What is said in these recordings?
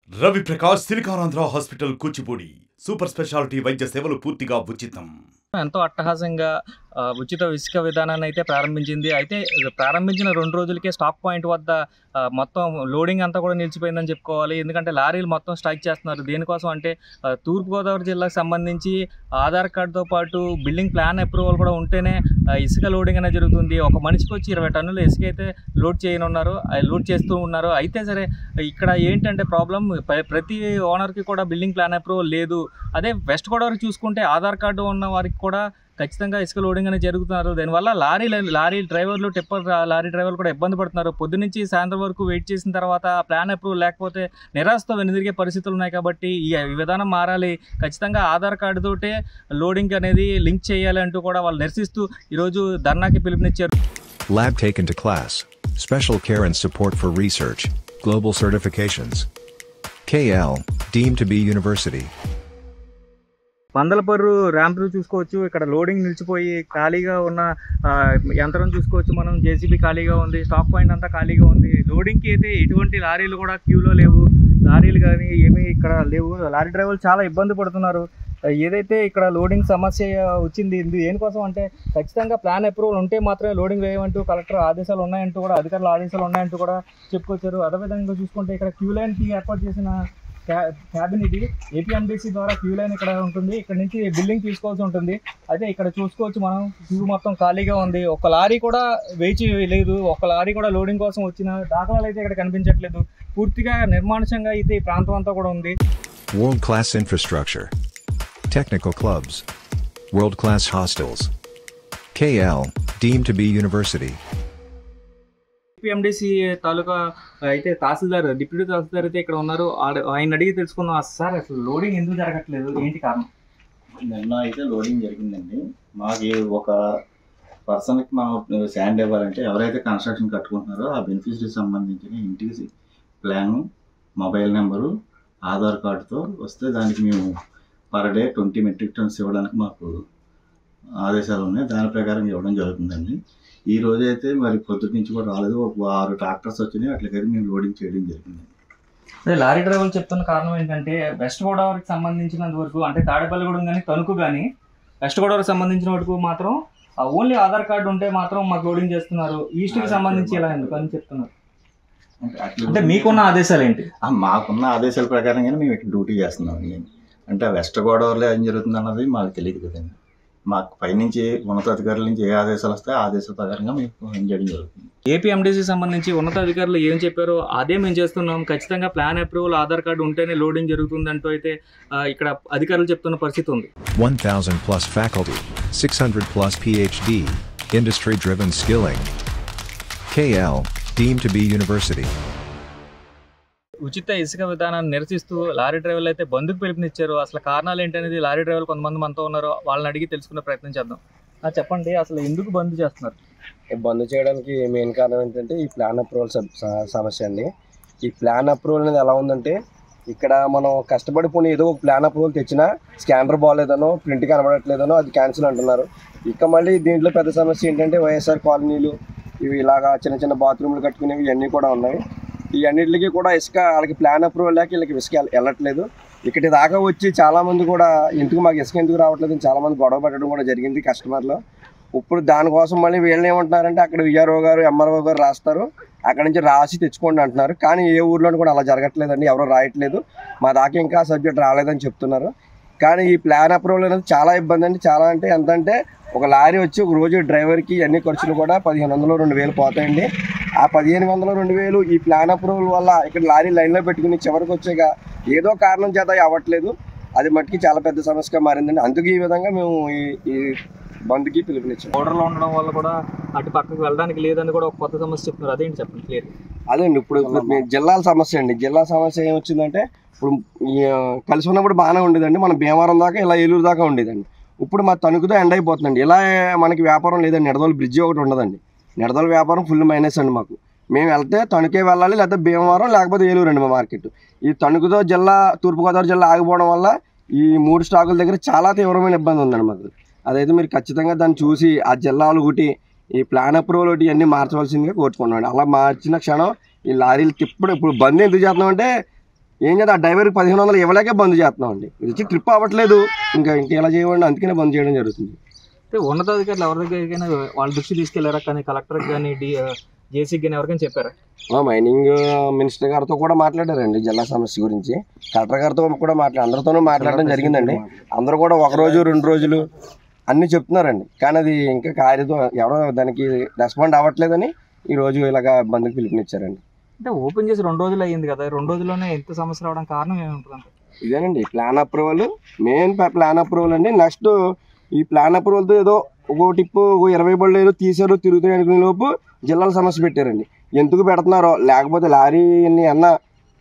Ravi Prakash Siliconandhra hospital Kuchipudi super speciality వైద్య సేవలు పూర్తిగా ఉచితం. ఎంతో అట్టహాసంగా ఉచిత ఇసుక విధానాన్ని అయితే ప్రారంభించింది. అయితే ప్రారంభించిన 2 రోజులకే స్టాక్ పాయింట్ వద్ద మొత్తం లోడింగ్ అంతా కూడా నిలిచిపోయిందని చెప్పుకోవాలి. ఎందుకంటే లారీలు మొత్తం స్ట్రైక్ చేస్తున్నారు. దేనికోసం అంటే తూర్పుగోదావరి జిల్లాకు సంబంధించి ఆధార్ కార్డుతో పాటు బిల్డింగ్ ప్లాన్ అప్రూవల్ కూడా ఉంటేనే ఇసుక లోడింగ్ అనేది జరుగుతుంది. ఒక మనిషికి వచ్చి 20 టన్నుల ఇసుక అయితే లోడ్ చేయనున్నారు, లోడ్ చేస్తూ ఉన్నారు. అయితే సరే ఇక్కడ ఏంటంటే ప్రాబ్లం, ప్రతి ఓనర్కి కూడా బిల్డింగ్ ప్లాన్ అప్రూవల్ లేదు. అదే వెస్ట్ గోదావరి చూసుకుంటే ఆధార్ కార్డు ఉన్న వారికి కూడా ఖచ్చితంగా ఇసుక లోడింగ్ అనేది జరుగుతున్నారు. దానివల్ల లారీ డ్రైవర్లు, టిప్పర్ లారీ డ్రైవర్లు కూడా ఇబ్బంది పడుతున్నారు. పొద్దునుంచి సాయంత్రం వరకు వెయిట్ చేసిన తర్వాత ప్లాన్ అప్రూవల్ లేకపోతే నిరాశతో వెనుదిరిగే పరిస్థితులు ఉన్నాయి. కాబట్టి ఈ విధానం మారాలి, ఖచ్చితంగా ఆధార్ కార్డుతోటే లోడింగ్ అనేది లింక్ చేయాలి అంటూ కూడా వాళ్ళు నిరసిస్తూ ఈరోజు ధర్నాకి పిలుపునిచ్చారు. Lab taken to class, special care and support for research, global certifications. KL, deemed to be university. Pandalaparru ర్యాంపులు చూసుకోవచ్చు. ఇక్కడ లోడింగ్ నిలిచిపోయి ఖాళీగా ఉన్న యంత్రం చూసుకోవచ్చు మనం. జేసీబీ ఖాళీగా ఉంది, స్టాక్ పాయింట్ అంతా ఖాళీగా ఉంది. లోడింగ్కి అయితే ఎటువంటి లారీలు కూడా క్యూలో లేవు, లారీలు కానీ ఏమీ ఇక్కడ లేవు. లారీ డ్రైవర్లు చాలా ఇబ్బంది పడుతున్నారు. ఏదైతే ఇక్కడ లోడింగ్ సమస్య వచ్చింది, దేనికోసం అంటే ఖచ్చితంగా ప్లాన్ అప్రూవల్ ఉంటే మాత్రమే లోడింగ్ వేయమంటూ కలెక్టర్ ఆదేశాలు ఉన్నాయంటూ కూడా, అధికారుల ఆదేశాలు ఉన్నాయంటూ కూడా చెప్పుకొచ్చారు. అదేవిధంగా చూసుకుంటే ఇక్కడ క్యూ లైన్కి ఏర్పాటు చేసిన క్యాబిన్ ఇది. ఏపీఎండీసీ ద్వారా క్యూ లైన్ ఇక్కడ ఉంటుంది. ఇక్కడ నుంచి బిల్డింగ్ తీసుకోవాల్సి ఉంటుంది. అయితే ఇక్కడ చూసుకోవచ్చు మనం, క్యూ మొత్తం ఖాళీగా ఉంది. ఒక లారీ కూడా వేచి లేదు, ఒక లారీ కూడా లోడింగ్ కోసం వచ్చిన దాఖలాలు అయితే ఇక్కడ కనిపించట్లేదు. పూర్తిగా నిర్మానుషంగా అయితే ఈ ప్రాంతం అంతా కూడా ఉంది. World class infrastructure, technical clubs, world class hostels. KL, deemed to be university. APMDC taluka అయితే తహసీల్దార్, డిప్యూటీ తహసీల్దార్ అయితే ఇక్కడ ఉన్నారు. ఆయన అడిగి తెలుసుకుందాం. సార్, అసలు లోడింగ్ ఎందుకు జరగట్లేదు, ఏంటి కారణం? నిన్న అయితే లోడింగ్ జరిగిందండి. మాకు ఒక పర్సన్కి మనం శాండ్ ఇవ్వాలంటే ఎవరైతే కన్స్ట్రక్షన్ కట్టుకుంటున్నారో ఆ బెనిఫిషరీకి సంబంధించిన ఇంటికి ప్లాను, మొబైల్ నెంబరు, ఆధార్ కార్డుతో వస్తే దానికి మేము పర్ డే 20 మెట్రిక్ టన్స్ ఇవ్వడానికి మాకు ఆదేశాలు ఉన్నాయి. దాని ప్రకారం ఇవ్వడం జరుగుతుందండి. ఈ రోజు అయితే మరి పొద్దుటి నుంచి కూడా రాలేదు. ఒక 6 ట్రాక్టర్స్ వచ్చినాయి, అట్లకైతే మేము లోడింగ్ చేయడం జరిగింది. అదే లారీ డ్రైవర్లు చెప్తున్న కారణం ఏంటంటే వెస్ట్ గోదావరికి సంబంధించినంత వరకు, అంటే తాడేపల్లిగూడెం కానీ తణుకు కానీ వెస్ట్ గోదావరికి సంబంధించిన వరకు మాత్రం ఓన్లీ ఆధార్ కార్డు ఉంటే మాత్రం మాకు లోడింగ్ చేస్తున్నారు. ఈస్ట్కి సంబంధించి ఇలా ఎందుకు అని చెప్తున్నారు? అంటే మీకున్న ఆదేశాలు ఏంటి? మాకున్న ఆదేశాల ప్రకారంగానే మేము ఇక్కడ డ్యూటీ చేస్తున్నాం. అంటే వెస్ట్ గోదావరిలో ఏం జరుగుతుంది అన్నది మాకు తెలియదు కదండి. మాకు పైనుంచి ఉన్నతాధికారుల నుంచి ఏ ఆదేశాలు వస్తాయో ఆదేశాల ప్రకారంగా మేము ఏం చేయడం జరుగుతుంది. ఏపీఎండీసీ సంబంధించి ఉన్నతాధికారులు ఏం చెప్పారో అదే మేము చేస్తున్నాం. ఖచ్చితంగా ప్లాన్ అప్రూవల్, ఆధార్ కార్డు ఉంటేనే లోడింగ్ జరుగుతుంది అంటూ అయితే ఇక్కడ అధికారులు చెప్తున్న పరిస్థితి ఉంది. 1,000 plus faculty, 600 plus PhD, industry driven skilling. KL, deemed to be university. ఉచిత ఇసుక విధానాన్ని నిరసిస్తూ లారీ డ్రైవర్లు అయితే బంద్కు పిలుపునిచ్చారు. అసలు కారణాలు ఏంటనేది లారీ డ్రైవర్లు కొంతమంది మనతో ఉన్నారు, వాళ్ళని అడిగి తెలుసుకునే ప్రయత్నం చేద్దాం. చెప్పండి, అసలు ఎందుకు బంద్ చేస్తున్నారు? బంద్ చేయడానికి మెయిన్ కారణం ఏంటంటే ఈ ప్లాన్ అప్రూవల్ సమస్య అండి. ఈ ప్లాన్ అప్రూవల్ అనేది ఎలా ఉందంటే, ఇక్కడ మనం కష్టపడి పోనీ ఏదో ఒక ప్లాన్ అప్రూవల్ తెచ్చినా స్కానర్ బాగాలేదనో, ప్రింట్ కనబడట్లేదనో అది క్యాన్సిల్ అంటున్నారు. ఇక మళ్ళీ దీంట్లో పెద్ద సమస్య ఏంటంటే వైఎస్ఆర్ కాలనీలు, ఇవి ఇలాగా చిన్న చిన్న బాత్రూమ్లు కట్టుకునేవి ఇవన్నీ కూడా ఉన్నాయి. ఈ అన్నింటికి కూడా ఇసుక వాళ్ళకి ప్లాన్ అప్రూవల్ లేక వీళ్ళకి ఇసుక వెళ్ళట్లేదు. ఇక్కడి దాకా వచ్చి చాలామంది కూడా ఎందుకు మాకు ఇసుక ఎందుకు రావట్లేదు అని చాలామంది గొడవ పెట్టడం కూడా జరిగింది కస్టమర్లు. ఇప్పుడు దానికోసం మళ్ళీ వీళ్ళు ఏమంటున్నారంటే అక్కడ విఆర్ఓ గారు, ఎంఆర్ఓ గారు రాస్తారు, అక్కడ నుంచి రాసి తెచ్చుకోండి అంటున్నారు. కానీ ఏ ఊర్లోనూ కూడా అలా జరగట్లేదండి, ఎవరో రాయట్లేదు. మా దాకా ఇంకా సబ్జెక్ట్ రాలేదని చెప్తున్నారు. కానీ ఈ ప్లాన్ అప్రూవల్ అనేది చాలా ఇబ్బంది అండి. చాలా అంటే ఎంత అంటే, ఒక లారీ వచ్చి ఒక రోజు డ్రైవర్కి అన్ని ఖర్చులు కూడా 1,500 2,000 పోతాయండి. ఆ 1,500 2,000 ఈ ప్లాన్ అప్రూవల్ వల్ల ఇక్కడ లారీ లైన్లో పెట్టుకుని చివరికి వచ్చాక ఏదో కారణం చేత అవ్వట్లేదు. అది మట్టికి చాలా పెద్ద సమస్యగా మారిందండి. అందుకు ఈ విధంగా మేము ఈ బంద్కి పిలుపునిచ్చాం. బోర్డర్లో ఉండడం వల్ల కూడా అటు పక్కకు వెళ్ళడానికి లేదని కూడా ఒక కొత్త సమస్య చెప్తున్నారు. అదేంటి చెప్పండి క్లియర్? అదేండి, ఇప్పుడు జిల్లాల సమస్య అండి. జిల్లా సమస్య ఏమొచ్చిందంటే, ఇప్పుడు కలిసి ఉన్నప్పుడు బాగానే ఉండేదండి. మన భీమవరం దాకా ఇలా ఏలూరు దాకా ఉండేదండి. ఇప్పుడు మా తణుకుతో ఎండ్ అయిపోతుందండి. ఇలా మనకి వ్యాపారం లేదండి. నిడదోలు బ్రిడ్జి ఒకటి ఉండదండి. నిడదోలు వ్యాపారం ఫుల్ మైనస్ అండి మాకు. మేము వెళ్తే తణుకే వెళ్ళాలి, లేకపోతే భీమవరం, లేకపోతే ఏలూరు అండి మా మార్కెట్. ఈ తణుకుతో జిల్లా, తూర్పుగోదావరి జిల్లా ఆగిపోవడం వల్ల ఈ 3 స్టాకుల దగ్గర చాలా తీవ్రమైన ఇబ్బంది ఉందండి మాకు. అదైతే మీరు ఖచ్చితంగా దాన్ని చూసి ఆ జిల్లాలు ఒకటి, ఈ ప్లాన్ అప్రూవల్ ఒకటి అన్నీ మార్చవలసిందిగా కోరుకున్నాను. అలా మార్చిన క్షణం ఈ లారీలు ఇప్పుడు బంద్ ఎందుకు చేస్తున్నామంటే, ఏం చేద్దాం, ఆ డ్రైవర్కి 1500 ఇవ్వలేకే బంద్ చేస్తున్నాం అండి. ఇది ట్రిప్ అవ్వట్లేదు, ఇంకా ఎలా చేయండి, అందుకనే బంద్ చేయడం జరుగుతుంది. అంటే ఉన్నతాధికారులు ఎవరి దగ్గరికైనా వాళ్ళ దృష్టి తీసుకెళ్లారా? కానీ కలెక్టర్కి కానీ జేసీకి కానీ ఎవరికైనా చెప్పారా? మైనింగ్ మినిస్టర్ గారితో కూడా మాట్లాడారండి జిల్లా సమస్య గురించి. కలెక్టర్ గారితో కూడా అందరితోనూ మాట్లాడడం జరిగిందండి. అందరూ కూడా 1 రోజు 2 రోజులు అన్నీ చెప్తున్నారండి. కానీ అది ఇంకా ఎవరో దానికి రెస్పాండ్ అవ్వట్లేదని ఈరోజు ఇలాగా బంద్కి పిలుపునిచ్చారండి. అంటే ఓపెన్ చేసి 2 రోజులు అయ్యింది కదా, 2 రోజుల్లోనే ఎంత సమస్య రావడం కారణం ఏముంటుంది? ఇదేనండి plan approval, main plan approval అండి. నెక్స్ట్ ఈ ప్లాన్ అప్రూవల్తో ఏదో ఒక టిప్పు 20 బళ్ళు ఏదో తీశారు తిరుగుతాయి అనుకునే లోపు జిల్లాల సమస్య పెట్టారండి. ఎందుకు పెడుతున్నారో, లేకపోతే లారీని అన్న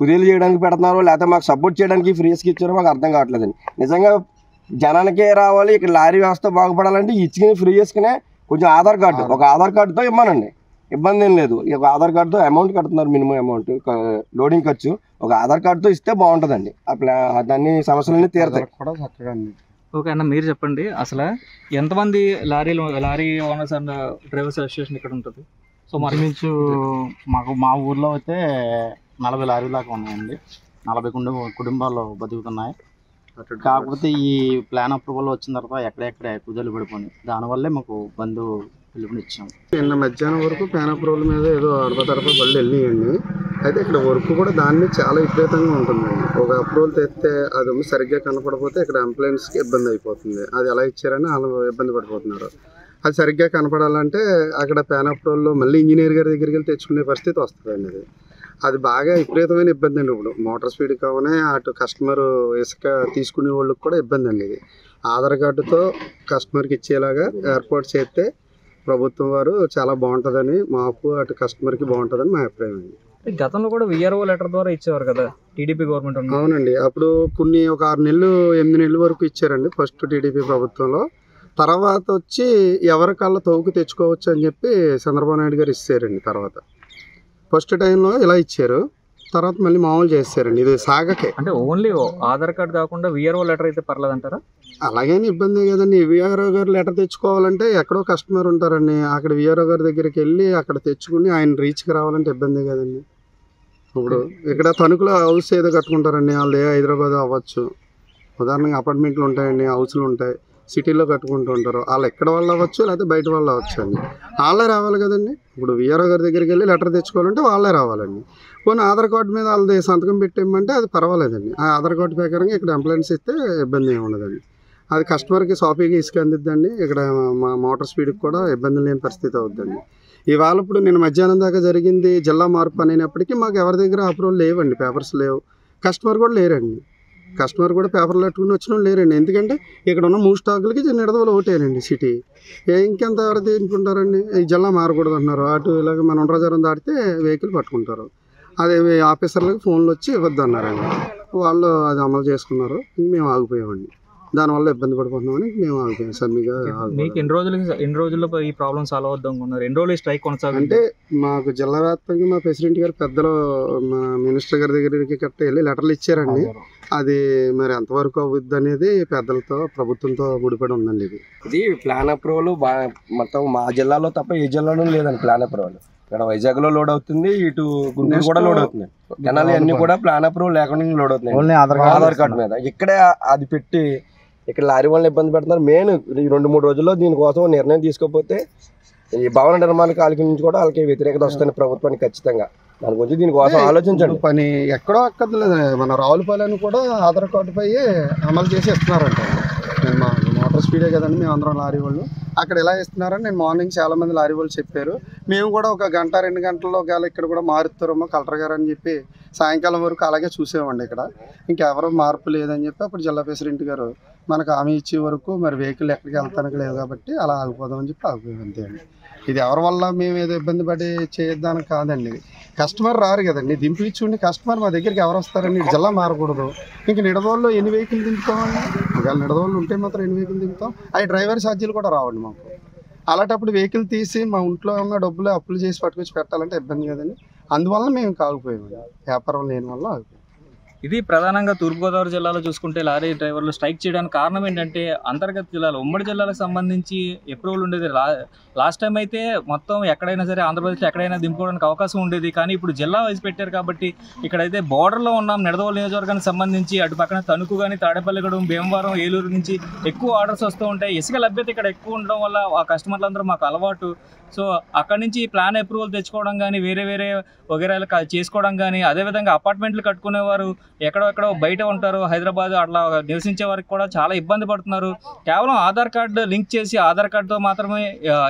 కుదేలు చేయడానికి పెడుతున్నారో, లేకపోతే మాకు సపోర్ట్ చేయడానికి ఫ్రీస్కి ఇచ్చారో మాకు అర్థం కావట్లేదండి. నిజంగా జనానికే రావాలి, ఇక్కడ లారీ వ్యవస్థ బాగుపడాలంటే ఇచ్చుకుని ఫ్రీ చేసుకునే కొంచెం ఆధార్ కార్డు, ఒక ఆధార్ కార్డుతో ఇవ్వనండి, ఇబ్బంది ఏం లేదు. ఒక ఆధార్ కార్డుతో అమౌంట్ కడుతున్నారు, మినిమం అమౌంట్ లోడింగ్ ఖర్చు, ఒక ఆధార్ కార్డుతో ఇస్తే బాగుంటుందండి. దాన్ని సమస్యలన్నీ తీరుతాయి కూడా చక్కగా. ఓకే అన్న, మీరు చెప్పండి అసలు ఎంతమంది lorry owners and drivers association ఇక్కడ ఉంటుంది? సో మరి నుంచి మా ఊర్లో అయితే 40 లారీలు దాకా ఉన్నాయండి. 40 కుటుంబాలు బతుకుతున్నాయి. కాకపోతే ఈ ప్లాన్ అప్రూవల్ వచ్చిన తర్వాత ఎక్కడెక్కడ కుదలు పడిపోయి దానివల్లే మాకు బంధు పిలుపునిచ్చాం. నిన్న మధ్యాహ్నం వరకు ప్లాన్ అప్రూవల్ మీద ఏదో అడప బళ్ళు వెళ్ళినాయండి. అయితే ఇక్కడ వర్క్ కూడా దాన్ని చాలా విపరీతంగా ఉంటుందండి. ఒక అప్రూవల్ తెస్తే అది సరిగ్గా కనపడకపోతే ఇక్కడ ఎంప్లాయన్స్కి ఇబ్బంది అయిపోతుంది. అది ఎలా ఇచ్చారని వాళ్ళు ఇబ్బంది పడిపోతున్నారు. అది సరిగ్గా కనపడాలంటే అక్కడ ప్లాన్ అప్రూవల్లో మళ్ళీ ఇంజనీర్ గారి దగ్గరికి వెళ్ళి తెచ్చుకునే పరిస్థితి వస్తుందండి. అది బాగా విపరీతమైన ఇబ్బంది అండి. ఇప్పుడు మోటార్ స్పీడ్ కావనే అటు కస్టమర్ ఇసుక తీసుకునే వాళ్ళకి కూడా ఇబ్బంది అండి. ఇది ఆధార్ కార్డుతో కస్టమర్కి ఇచ్చేలాగా ఏర్పాటు చేస్తే ప్రభుత్వం వారు చాలా బాగుంటుందని, మాకు అటు కస్టమర్కి బాగుంటుందని మా అభిప్రాయం అండి. గతంలో కూడా విఆర్ఓ లెటర్ ద్వారా ఇచ్చేవారు కదా టీడీపీ గవర్నమెంట్. అవునండి, అప్పుడు ఒక 6 నెలలు 8 నెలల వరకు ఇచ్చారండి ఫస్ట్ టీడీపీ ప్రభుత్వంలో. తర్వాత వచ్చి ఎవరి కళ్ళ తోకు తెచ్చుకోవచ్చు అని చెప్పి చంద్రబాబు నాయుడు గారు ఇచ్చారండి. తర్వాత ఫస్ట్ టైంలో ఇలా ఇచ్చారు, తర్వాత మళ్ళీ మామూలు చేస్తారండి. ఇది సాగకే అంటే ఓన్లీ ఆధార్ కార్డు కాకుండా విఆర్ఓ లెటర్ అయితే పర్లేదంటారా? అలాగని ఇబ్బంది కదండి. విఆర్ఓ గారు లెటర్ తెచ్చుకోవాలంటే ఎక్కడో కస్టమర్ ఉంటారండి, అక్కడ విఆర్ఓ గారి దగ్గరికి వెళ్ళి అక్కడ తెచ్చుకుని ఆయన రీచ్కి రావాలంటే ఇబ్బంది కదండి. ఇప్పుడు ఇక్కడ తణుకులో హౌస్ ఏదో కట్టుకుంటారండి, వాళ్ళు హైదరాబాద్ అవ్వచ్చు, ఉదాహరణగా అపార్ట్మెంట్లు ఉంటాయండి, హౌస్లు ఉంటాయి, సిటీలో కట్టుకుంటూ ఉంటారు. వాళ్ళు ఎక్కడ వాళ్ళు అవ్వచ్చు, లేకపోతే బయట వాళ్ళు అవ్వచ్చు అండి. వాళ్ళే రావాలి కదండి. ఇప్పుడు విఆర్ఓ గారి దగ్గరికి వెళ్ళి లెటర్ తెచ్చుకోవాలంటే వాళ్ళే రావాలండి. పోనీ ఆధార్ కార్డు మీద వాళ్ళది సంతకం పెట్టేయమంటే అది పర్వాలేదండి. ఆ ఆధార్ కార్డు ప్రకారంగా ఇక్కడ ఎంప్లాయన్స్ ఇస్తే ఇబ్బంది ఏమి ఉండదండి. అది కస్టమర్కి సాఫీగా ఇసుక అందిద్దండి. ఇక్కడ మా మోటార్ స్పీడ్కి కూడా ఇబ్బంది లేని పరిస్థితి అవుద్దండి. ఇవాళ ఇప్పుడు నేను మధ్యాహ్నం దాకా జరిగింది జిల్లా మార్పు అనేటప్పటికీ మాకు ఎవరి దగ్గర అప్రూవల్ లేవండి, పేపర్స్ లేవు, కస్టమర్ కూడా లేరండి. కస్టమర్ కూడా పేపర్లు పెట్టుకుని వచ్చిన వాళ్ళు లేరండి. ఎందుకంటే ఇక్కడ ఉన్న 3 స్టాకులకి నిడదవలు ఒకటేనండి సిటీ. ఇంకెంత ఎవరు తీసుకుంటారండి? ఈ జిల్లా మారకూడదు అంటున్నారు. అటు ఇలాగ మన ఉండ్రాజారం దాటితే వెహికల్ పట్టుకుంటారు. అదే ఆఫీసర్లకు ఫోన్లు వచ్చి ఇవ్వద్దు అన్నారండి. వాళ్ళు అది అమలు చేసుకున్నారు, మేము ఆగిపోయామండి. దానివల్ల ఇబ్బంది పడిపోతున్నామని మేము ఆగిపోయాం. సమ్మిగా మీకు ఎన్ని రోజుల్లో ఈ ప్రాబ్లమ్ సాల్వ్ అవుద్దాం అనుకున్నారు? ఎన్ని రోజులు స్ట్రైక్ కొనసాగుతుంది? అంటే మాకు జిల్లా వ్యాప్తంగా మా ప్రెసిడెంట్ గారు పెద్దలు మన మినిస్టర్ గారి దగ్గరికి కట్ట వెళ్ళి లెటర్లు ఇచ్చారండి. అది మరి ఎంతవరకు అవుద్ది అనేది పెద్దలతో ప్రభుత్వంతో ముడిపడి ఉందండి. ఇది ప్లాన్ అప్రూవల్ మొత్తం మా జిల్లాలో తప్ప ఏ జిల్లాలో లేదండి ప్లాన్ అప్రూవల్. ఇక్కడ వైజాగ్లో లోడ్ అవుతుంది, ఇటు గుంటూరు కూడా లోడ్ అవుతుంది. కెనాల్ అన్ని కూడా ప్లాన్ అప్రూవల్ లేకుండా లోడ్ అవుతున్నాయి ఆధార్ కార్డు మీద. ఇక్కడే అది పెట్టి ఇక్కడ లారీ వాళ్ళని ఇబ్బంది పెడుతున్నారు. మెయిన్ ఈ 2-3 రోజుల్లో దీనికోసం నిర్ణయం తీసుకోకపోతే ఈ భవన నిర్మాణ కాలిక నుంచి కూడా వాళ్ళకి వ్యతిరేకత వస్తుంది ప్రభుత్వానికి ఖచ్చితంగా. దాని గురించి దీనికోసం ఆలోచించండి. పని ఎక్కడో అక్కర్లేదు, మన రావులపాలెని కూడా ఆధార్ కార్డుపై అమలు చేసి ఇస్తున్నారంట. నేను మా మోటార్ స్పీడే కదండి, మేము అందరం లారీ వాళ్ళు అక్కడ ఎలా ఇస్తున్నారని నేను మార్నింగ్ చాలామంది లారీ వాళ్ళు చెప్పారు. మేము కూడా ఒక 1-2 గంటల్లో ఒకవేళ ఇక్కడ కూడా మారుతారేమో కలెక్టర్ గారు అని చెప్పి సాయంకాలం వరకు అలాగే చూసామండి. ఇక్కడ ఇంకెవరో మార్పు లేదని చెప్పి అప్పుడు జిల్లా ప్రెసిడెంట్ గారు మనకు హామీ ఇచ్చే వరకు మరి వెహికల్ ఎక్కడికి వెళ్తానికి లేదు కాబట్టి అలా ఆగిపోదామని చెప్పి ఆగిపోయాం అంతే అండి. ఇది ఎవరి వల్ల మేము ఏదో ఇబ్బంది పడి చేయడానికి కాదండి. కస్టమర్ రారు కదండి, దింపించుండి కస్టమర్ మా దగ్గరికి ఎవరు వస్తారండి? జిల్లా మారకూడదు. ఇంక నిడదవోళ్ళు ఎన్ని వెహికల్ దింపుతామండి? ఒకవేళ నిడదవోళ్ళు ఉంటే మాత్రం ఎన్ని వెహికల్ దింపుతాం? అవి డ్రైవర్ ఛార్జీలు కూడా రావండి మాకు. అలాంటప్పుడు వెహికల్ తీసి మా ఇంట్లో ఉన్న డబ్బులు అప్పులు చేసి పట్టుకొచ్చి పెట్టాలంటే ఇబ్బంది కదండి. అందువల్ల మేము కాగిపోయామండి, వ్యాపారం లేని వల్ల ఆగిపోయాం. ఇది ప్రధానంగా తూర్పుగోదావరి జిల్లాలో చూసుకుంటే లారీ డ్రైవర్లు స్ట్రైక్ చేయడానికి కారణం ఏంటంటే అంతర్గత జిల్లాలు ఉమ్మడి జిల్లాలకు సంబంధించి అప్రూవల్ ఉండేది. లాస్ట్ టైం అయితే మొత్తం ఎక్కడైనా సరే ఆంధ్రప్రదేశ్లో ఎక్కడైనా దింపుకోవడానికి అవకాశం ఉండేది. కానీ ఇప్పుడు జిల్లా వైజ్ పెట్టారు కాబట్టి ఇక్కడైతే బోర్డర్లో ఉన్నాం. నిడదవోలు నియోజకవర్గానికి సంబంధించి అటు పక్కన తణుకు కానీ తాడేపల్లిగూడెం, భీమవరం, ఏలూరు నుంచి ఎక్కువ ఆర్డర్స్ వస్తూ ఉంటాయి. ఇసుక లభ్యత ఇక్కడ ఎక్కువ ఉండడం వల్ల ఆ కస్టమర్లందరూ మాకు అలవాటు. సో అక్కడి నుంచి ప్లాన్ అప్రూవల్ తెచ్చుకోవడం కానీ వేరే వగేరాలు చేసుకోవడం కానీ, అదేవిధంగా అపార్ట్మెంట్లు కట్టుకునేవారు ఎక్కడో బయట ఉంటారు, హైదరాబాద్ అట్లా నివసించే వారికి కూడా చాలా ఇబ్బంది పడుతున్నారు. కేవలం ఆధార్ కార్డు లింక్ చేసి ఆధార్ కార్డుతో మాత్రమే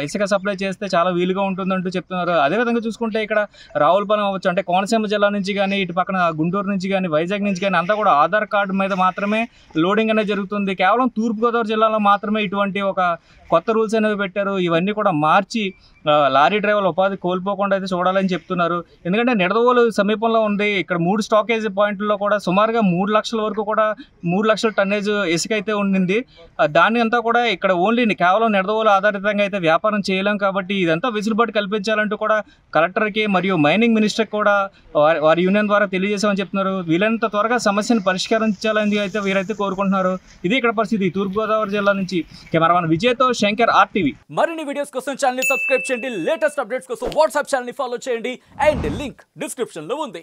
ఇసుక సప్లై చేస్తే చాలా వీలుగా ఉంటుందంటూ చెప్తున్నారు. అదేవిధంగా చూసుకుంటే ఇక్కడ రావులపాలెం అవ్వచ్చు, అంటే కోనసీమ జిల్లా నుంచి కానీ ఇటు పక్కన గుంటూరు నుంచి కానీ వైజాగ్ నుంచి కానీ అంతా కూడా ఆధార్ కార్డు మీద మాత్రమే లోడింగ్ అనేది జరుగుతుంది. కేవలం తూర్పుగోదావరి జిల్లాలో మాత్రమే ఇటువంటి ఒక కొత్త రూల్స్ అనేవి పెట్టారు. ఇవన్నీ కూడా మార్చి లారీ డ్రైవర్లు ఉపాధి కోల్పోకుండా అయితే చూడాలని చెప్తున్నారు. ఎందుకంటే నిడదవోలు సమీపంలో ఉంది. ఇక్కడ 3 స్టాకేజ్ పాయింట్లలో కూడా సుమారుగా 3 లక్షల వరకు కూడా 3 లక్షల టన్నేజ్ ఇసుక అయితే ఉండింది. దాన్ని అంతా కూడా ఇక్కడ ఓన్లీ కేవలం నిడదవోలు ఆధారితంగా అయితే వ్యాపారం చేయలేం కాబట్టి ఇదంతా వెసులుబాటు కల్పించాలంటూ కూడా కలెక్టర్కి మరియు మైనింగ్ మినిస్టర్కి కూడా వారి యూనియన్ ద్వారా తెలియజేసామని చెప్తున్నారు. వీలైనంత త్వరగా సమస్యను పరిష్కరించాలని అయితే వీరైతే కోరుకుంటున్నారు. ఇది ఇక్కడ పరిస్థితి. తూర్పుగోదావరి జిల్లా నుంచి కెమెరామన్ విజయ్తో శంకర్, RTV. మరిన్ని వీడియోస్ కోసం ఛానల్ ని సబ్స్క్రైబ్ చేయండి. లేటెస్ట్ అప్డేట్స్ కోసం వాట్సాప్ ఛానల్ ని ఫాలో చేయండి. అండ్ లింక్ డిస్క్రిప్షన్ లో ఉంది.